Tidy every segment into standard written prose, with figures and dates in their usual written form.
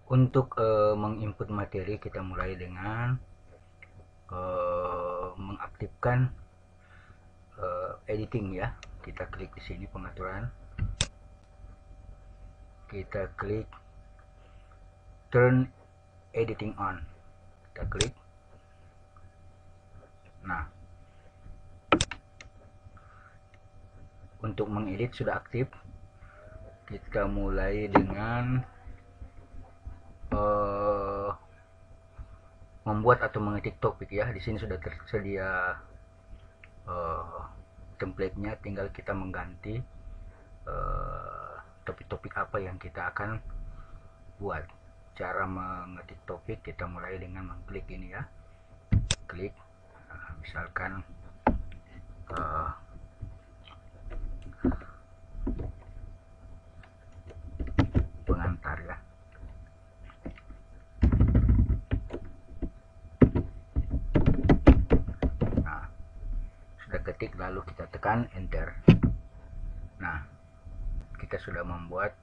Untuk menginput materi, kita mulai dengan mengaktifkan editing ya. Kita klik di sini pengaturan, kita klik turn editing on, kita klik. Nah, untuk mengedit sudah aktif. Kita mulai dengan membuat atau mengetik topik ya. Di sini sudah tersedia template-nya, tinggal kita mengganti topik-topik apa yang kita akan buat. Cara mengetik topik, kita mulai dengan mengklik ini ya, klik misalkan pengantar ya. Nah, sudah ketik lalu kita tekan enter. Nah, kita sudah membuat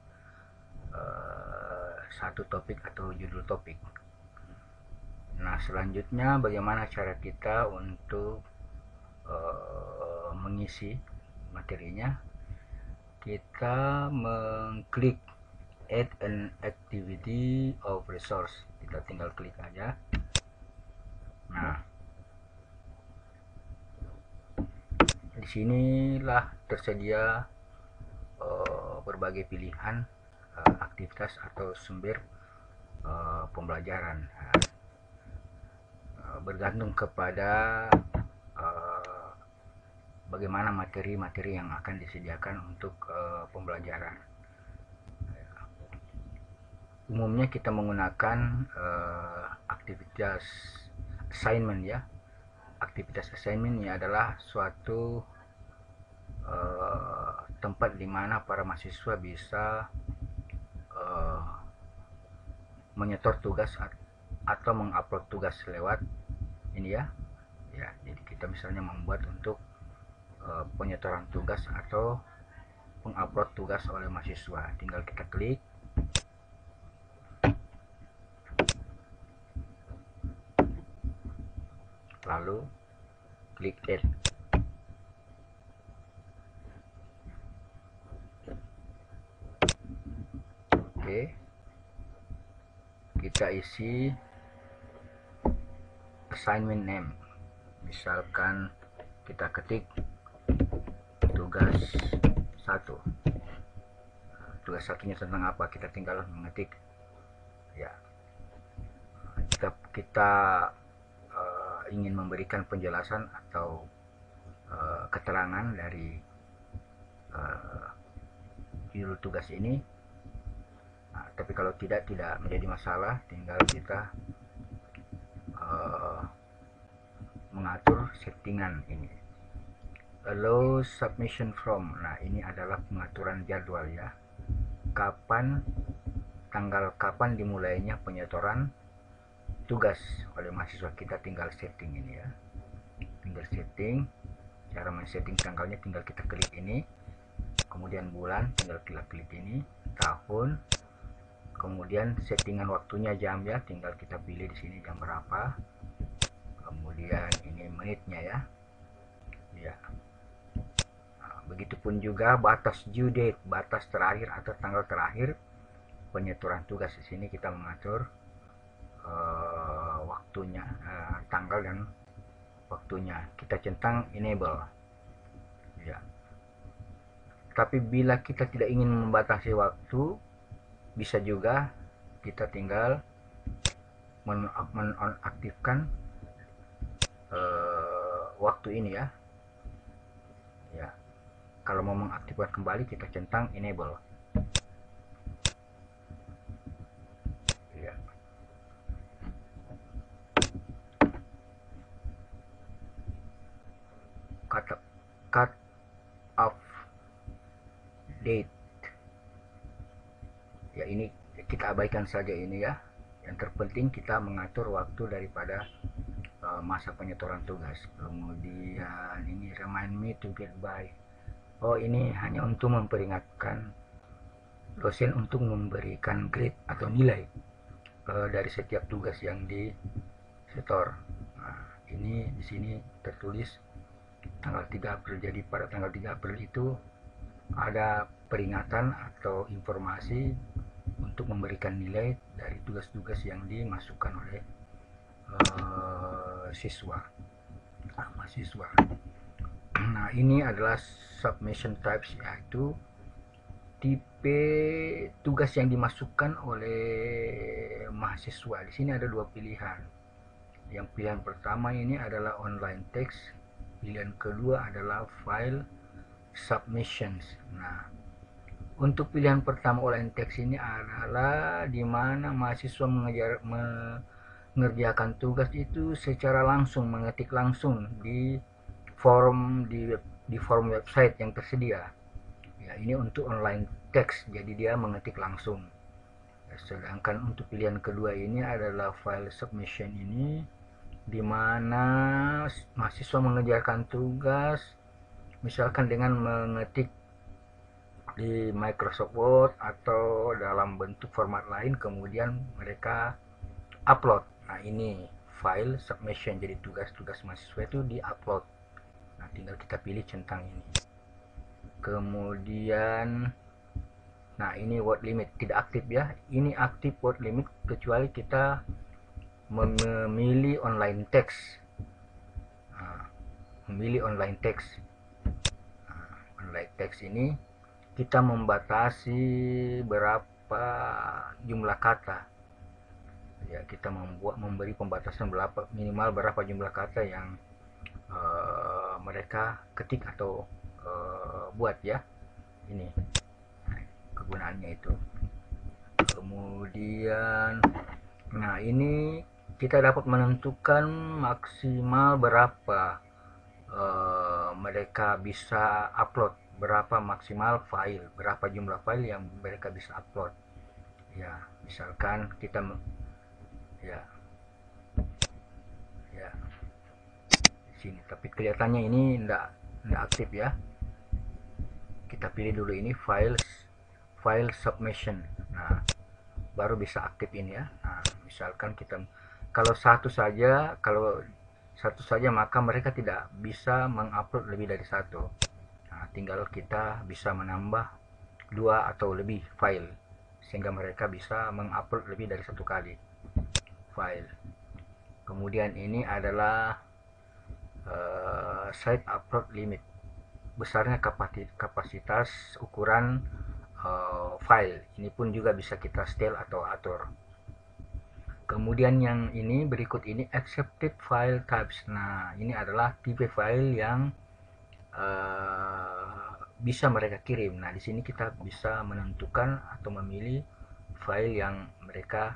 satu topik atau judul topik. Nah, selanjutnya bagaimana cara kita untuk mengisi materinya? Kita mengklik add an activity of resource, kita tinggal klik aja. Nah, disinilah tersedia berbagai pilihan aktivitas atau sumber pembelajaran, bergantung kepada bagaimana materi-materi yang akan disediakan untuk pembelajaran. Umumnya kita menggunakan aktivitas assignment ya. Aktivitas assignment ini adalah suatu tempat di mana para mahasiswa bisa menyetor tugas atau mengupload tugas lewat ini ya. Ya, jadi kita misalnya membuat untuk penyetoran tugas atau pengupload tugas oleh mahasiswa, tinggal kita klik. Lalu klik add. Oke, kita isi assignment name, misalkan kita ketik tugas 1. Tugas satunya tentang apa, kita tinggal mengetik ya. Jika kita ingin memberikan penjelasan atau keterangan dari judul tugas ini, tapi kalau tidak menjadi masalah, tinggal kita mengatur settingan ini. Allow submission from, nah ini adalah pengaturan jadwal ya, tanggal kapan dimulainya penyetoran tugas oleh mahasiswa. Kita tinggal setting ini ya, tinggal setting. Cara men-setting tanggalnya tinggal kita klik ini, kemudian bulan tinggal kita klik ini, tahun, kemudian settingan waktunya jam ya, tinggal kita pilih di sini jam berapa, kemudian ini menitnya ya. Ya. Nah, begitupun juga batas due date, batas terakhir atau tanggal terakhir penyetoran tugas. Di sini kita mengatur waktunya, tanggal dan waktunya. Kita centang enable ya. Tapi bila kita tidak ingin membatasi waktu, bisa juga kita tinggal menonaktifkan waktu ini ya. Ya, kalau mau mengaktifkan kembali kita centang enable. Ya. Cut off date. Ya, ini kita abaikan saja ini ya. Yang terpenting kita mengatur waktu daripada masa penyetoran tugas. Kemudian ini remind me to get by. Oh, ini hanya untuk memperingatkan dosen untuk memberikan grade atau nilai. dari setiap tugas yang disetor. Nah, ini di sini tertulis tanggal 3 April. Jadi pada tanggal 3 April itu ada peringatan atau informasi untuk memberikan nilai dari tugas-tugas yang dimasukkan oleh mahasiswa. Nah, ini adalah submission types, yaitu tipe tugas yang dimasukkan oleh mahasiswa. Di sini ada dua pilihan. Yang pilihan pertama ini adalah online text, pilihan kedua adalah file submissions. Nah, untuk pilihan pertama online text ini adalah di mana mahasiswa mengerjakan tugas itu secara langsung, mengetik langsung di forum website yang tersedia. Ya, ini untuk online text, jadi dia mengetik langsung. Sedangkan untuk pilihan kedua ini adalah file submission ini, di mana mahasiswa mengerjakan tugas misalkan dengan mengetik di Microsoft Word atau dalam bentuk format lain, kemudian mereka upload. Nah, ini file submission, jadi tugas-tugas mahasiswa itu di-upload. Nah, tinggal kita pilih centang ini. Kemudian, nah ini word limit tidak aktif ya. Ini aktif word limit kecuali kita memilih online text. Memilih online text. Online text ini kita membatasi berapa jumlah kata. Ya, kita memberi pembatasan minimal berapa jumlah kata yang mereka ketik atau buat ya. Ini kegunaannya itu. Kemudian, nah ini kita dapat menentukan maksimal berapa mereka bisa upload, berapa maksimal file, berapa jumlah file yang mereka bisa upload. Ya, misalkan kita ya di sini, tapi kelihatannya ini enggak aktif ya. Kita pilih dulu ini file submission. Nah, baru bisa aktif ini ya. Nah, misalkan kita kalau satu saja maka mereka tidak bisa mengupload lebih dari satu. Nah, tinggal kita bisa menambah 2 atau lebih file sehingga mereka bisa mengupload lebih dari satu kali file. Kemudian ini adalah site upload limit, besarnya kapasitas ukuran file. Ini pun juga bisa kita setel atau atur. Kemudian yang ini berikut ini accepted file types. Nah, ini adalah tipe file yang bisa mereka kirim. Nah, di sini kita bisa menentukan atau memilih file yang mereka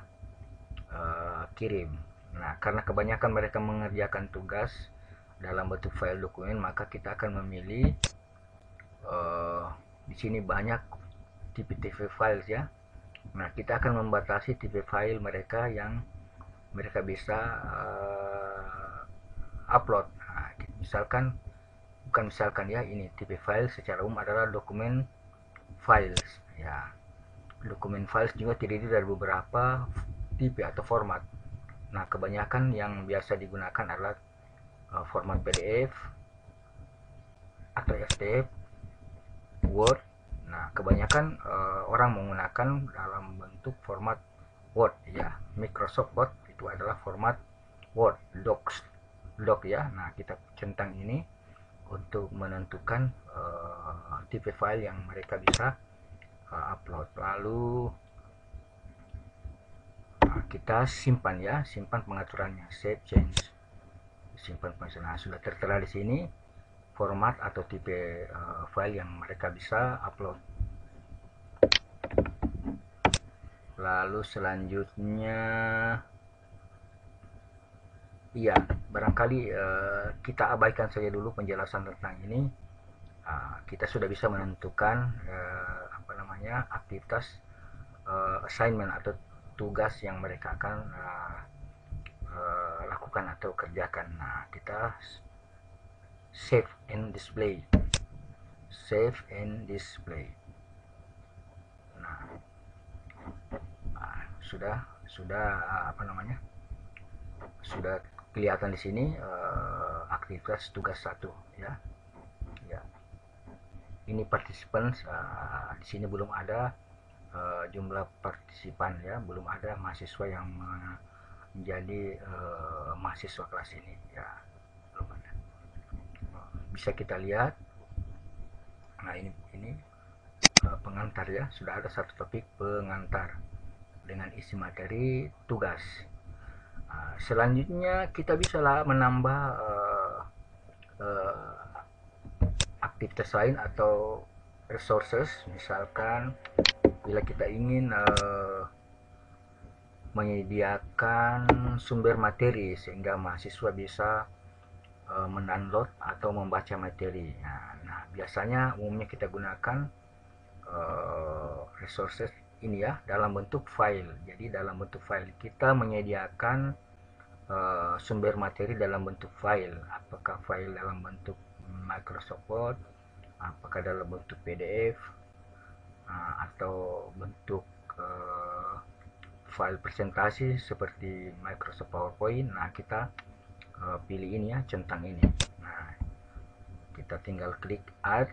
kirim. Nah, karena kebanyakan mereka mengerjakan tugas dalam bentuk file dokumen, maka kita akan memilih di sini banyak tipe-tipe files ya. Nah, kita akan membatasi tipe file mereka yang mereka bisa upload. Nah, bukan misalkan ya, ini tipe file secara umum adalah dokumen files ya. Dokumen files juga terdiri dari beberapa tipe atau format. Nah, kebanyakan yang biasa digunakan adalah format PDF atau FTF, Word. Nah, kebanyakan orang menggunakan dalam bentuk format Word ya. Microsoft Word itu adalah format Word, doc ya. Nah, kita centang ini untuk menentukan tipe file yang mereka bisa upload. Lalu kita simpan ya, simpan pengaturannya, save change, simpan pengaturan. Nah, sudah tertera di sini format atau tipe file yang mereka bisa upload. Lalu selanjutnya, iya, barangkali kita abaikan saja dulu penjelasan tentang ini. Kita sudah bisa menentukan aktivitas assignment atau tugas yang mereka akan lakukan atau kerjakan. Nah, kita save and display. Nah, sudah sudah kelihatan di sini aktivitas tugas 1 ya. Ini participants, di sini belum ada jumlah partisipan ya, belum ada mahasiswa yang menjadi mahasiswa kelas ini ya, belum ada. Bisa kita lihat, nah ini pengantar ya, sudah ada satu topik pengantar dengan isi materi tugas. Selanjutnya kita bisa menambah aktivitas lain atau resources, misalkan bila kita ingin menyediakan sumber materi sehingga mahasiswa bisa mendownload atau membaca materi. Nah, biasanya umumnya kita gunakan resources ini ya dalam bentuk file. Jadi dalam bentuk file kita menyediakan sumber materi dalam bentuk file. Apakah file dalam bentuk Microsoft Word, apakah dalam bentuk PDF, atau bentuk file presentasi seperti Microsoft PowerPoint. Nah, kita pilih ini ya, centang ini. Nah, kita tinggal klik add.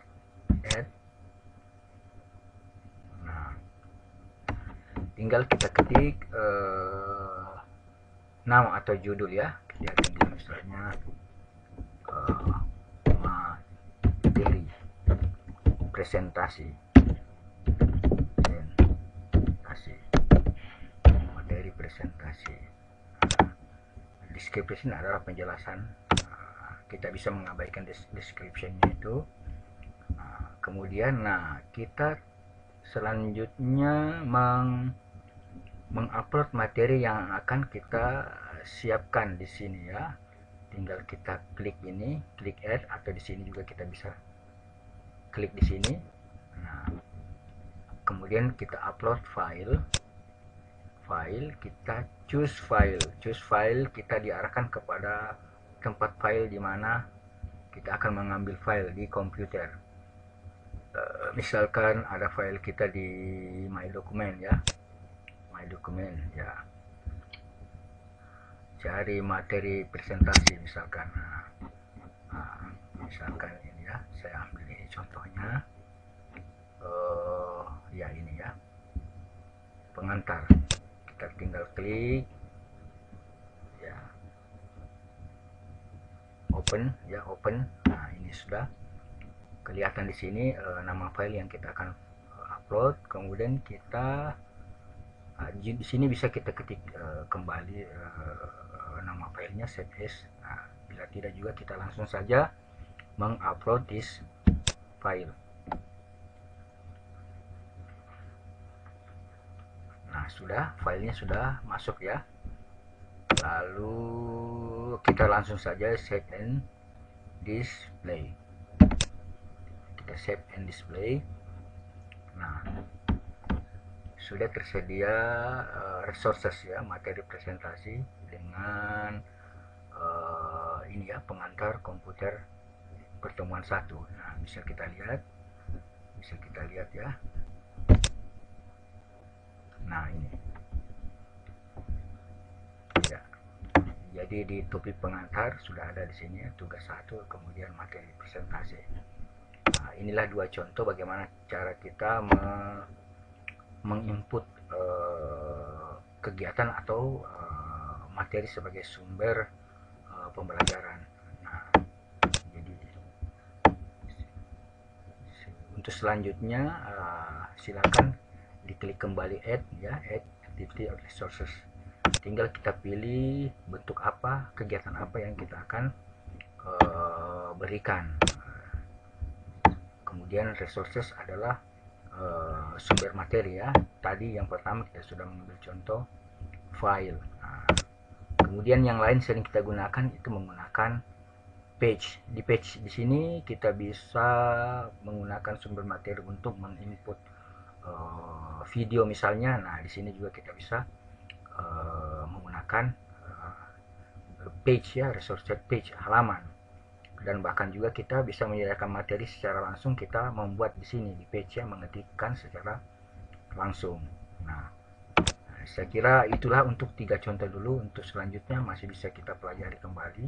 Nah, tinggal kita ketik nama atau judul ya. Kita tinggal misalnya materi presentasi. Materi presentasi. Description adalah penjelasan. Kita bisa mengabaikan description-nya itu. Kemudian, kita selanjutnya mengupload materi yang akan kita siapkan di sini ya. Tinggal kita klik ini, klik add, atau di sini juga kita bisa klik di sini. Nah, kemudian kita upload file, kita choose file, kita diarahkan kepada tempat file di mana kita akan mengambil file di komputer. Misalkan ada file kita di My Document ya, cari materi presentasi misalkan. Misalkan ini ya, saya ambil ini contohnya. Ya ini ya, pengantar. Kita tinggal klik ya, open ya, open. Nah, ini sudah kelihatan di sini nama file yang kita akan upload. Kemudian kita di sini bisa kita ketik kembali nama filenya, save as. Nah, bila tidak juga kita langsung saja mengupload this file. Nah, sudah, filenya sudah masuk ya. Lalu kita langsung saja save and display. Kita save and display. Nah, sudah tersedia resources ya, materi presentasi dengan ini ya, pengantar komputer pertemuan 1. Nah, bisa kita lihat ya. Nah, ini ya, jadi di topik pengantar sudah ada di sini ya, tugas 1, kemudian materi presentasi. Nah, inilah dua contoh bagaimana cara kita menginput kegiatan atau materi sebagai sumber pembelajaran. Nah, jadi untuk selanjutnya silakan diklik kembali add ya, add activity or resources. Tinggal kita pilih bentuk apa, kegiatan apa yang kita akan berikan. Kemudian resources adalah sumber materi ya. Tadi yang pertama kita sudah mengambil contoh file. Nah, kemudian yang lain sering kita gunakan itu menggunakan page. Di page di sini kita bisa menggunakan sumber materi untuk menginput video misalnya. Nah, di sini juga kita bisa menggunakan page ya, resource page, halaman. Dan bahkan juga kita bisa menyediakan materi secara langsung, kita membuat di sini di page ya, mengetikkan secara langsung. Nah, saya kira itulah untuk 3 contoh dulu. Untuk selanjutnya masih bisa kita pelajari kembali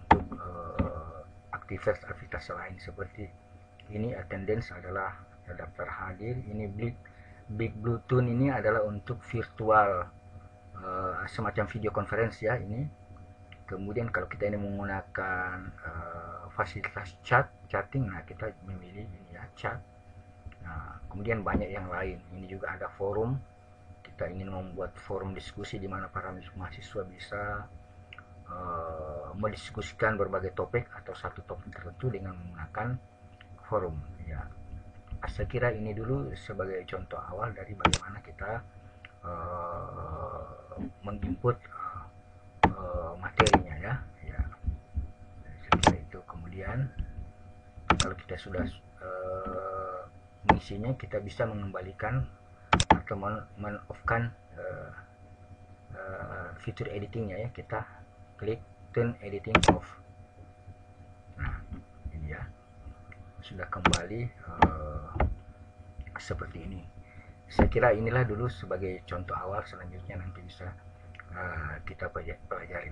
untuk aktivitas lain seperti ini. Attendance adalah daftar hadir. Ini Big Blue Tune ini adalah untuk virtual semacam video conference ya ini. Kemudian kalau kita ini menggunakan fasilitas chatting, nah kita memilih ini ya, chat. Nah, kemudian banyak yang lain. Ini juga ada forum. Kita ingin membuat forum diskusi di mana para mahasiswa bisa mendiskusikan berbagai topik atau satu topik tertentu dengan menggunakan forum ya. Saya kira ini dulu sebagai contoh awal dari bagaimana kita menginput materinya ya. Saya kira itu. Kemudian kalau kita sudah mengisinya, kita bisa mengembalikan atau men-off-kan fitur editingnya ya. Kita klik turn editing off. Nah ini ya, sudah kembali seperti ini. Saya kira inilah dulu sebagai contoh awal. Selanjutnya nanti bisa kita pelajari